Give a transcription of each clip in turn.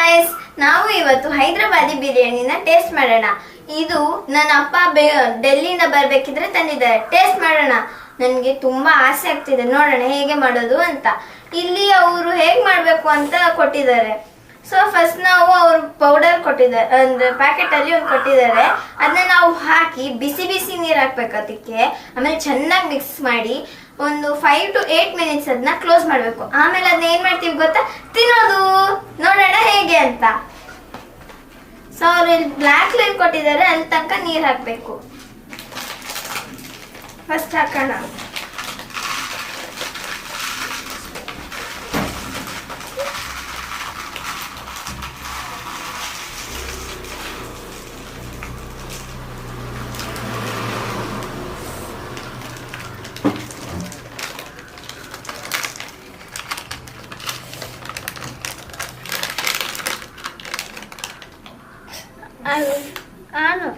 Guys, ನಾವು ಇವತ್ತು Hyderabadi ಬಿರಿಯಾನಿನ taste ಮಾಡೋಣ. ಇದು ನನ್ನ ಅಪ್ಪ ಡೆಲ್ಲಿಯಿಂದ ಬರ್ಬೇಕಿದ್ರೆ ತಂದಿದ್ದಾರೆ. ಟೇಸ್ಟ್ ಮಾಡೋಣ. ನನಗೆ ತುಂಬಾ ಆಸೆ ಆಗ್ತಿದೆ, ನೋಡೋಣ ಹೇಗೆ ಮಾಡೋದು ಅಂತ. ಇಲ್ಲಿ ಅವರು ಹೇಗೆ ಮಾಡಬೇಕು ಅಂತ ಕೊಟ್ಟಿದ್ದಾರೆ. ಸೊ ಫಸ್ಟ್ ನಾವು ಅವರು ಪೌಡರ್ ಕೊಟ್ಟಿದ್ದಾರೆ, ಅಂದ್ರೆ ಪ್ಯಾಕೆಟ್ ಅಲ್ಲಿ ಒಂದು ಕೊಟ್ಟಿದ್ದಾರೆ. ಅದನ್ನ ನಾವು ಹಾಕಿ ಬಿಸಿ ಬಿಸಿ ನೀರು ಹಾಕ್ಬೇಕು ಅದಕ್ಕೆ. ಆಮೇಲೆ ಚೆನ್ನಾಗಿ ಮಿಕ್ಸ್ ಮಾಡಿ ಒಂದು 5 to 8 minutes ಅದನ್ನ ಕ್ಲೋಸ್ ಮಾಡಬೇಕು. ಆಮೇಲೆ ಅದನ್ನ ಏನ್ ಮಾಡ್ತೀವಿ ಗೊತ್ತಾ, ತಿನ್ನೋದು. ನೋಡೋಣ ಹೇಗೆ ಅಂತ. ಸೊ ಅವ್ರು ಇಲ್ಲಿ ಬ್ಲ್ಯಾಕ್ ಲೈನ್ ಕೊಟ್ಟಿದ್ದಾರೆ, ಅಲ್ಲಿ ತನಕ ನೀರು ಹಾಕ್ಬೇಕು. ಫಸ್ಟ್ ಹಾಕೋಣ. ಆನು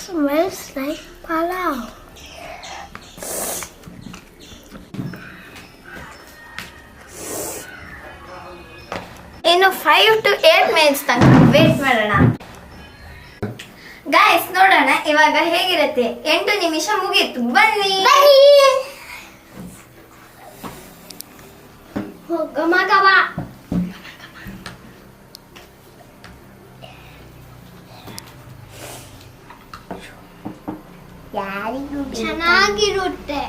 smells like palav. ಇನ್ನು 5 to 8 minutes ತನಕ ವೇಟ್ ಮಾಡೋಣ. ಗಾಯ್ಸ್, ನೋಡೋಣ ಇವಾಗ ಹೇಗಿರುತ್ತೆ. 8 ನಿಮಿಷ ಮುಗೀತು. ಬನ್ನಿ. ಹೋಗಮಗವ. ಚೆನ್ನಾಗಿರುತ್ತೆ.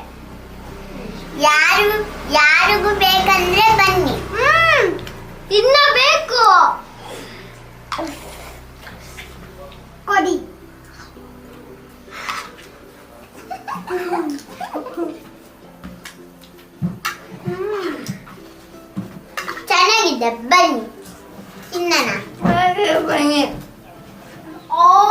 ಯಾರಿಗೂ ಬೇಕಂದ್ರೆ ಬನ್ನಿ. ಇನ್ನ ಬೇಕು ಕೊಡಿ. ಚೆನ್ನಾಗಿದೆ, ಬನ್ನಿ ತಿನ್ನೋಣ. ಬನ್ನಿ. ಓ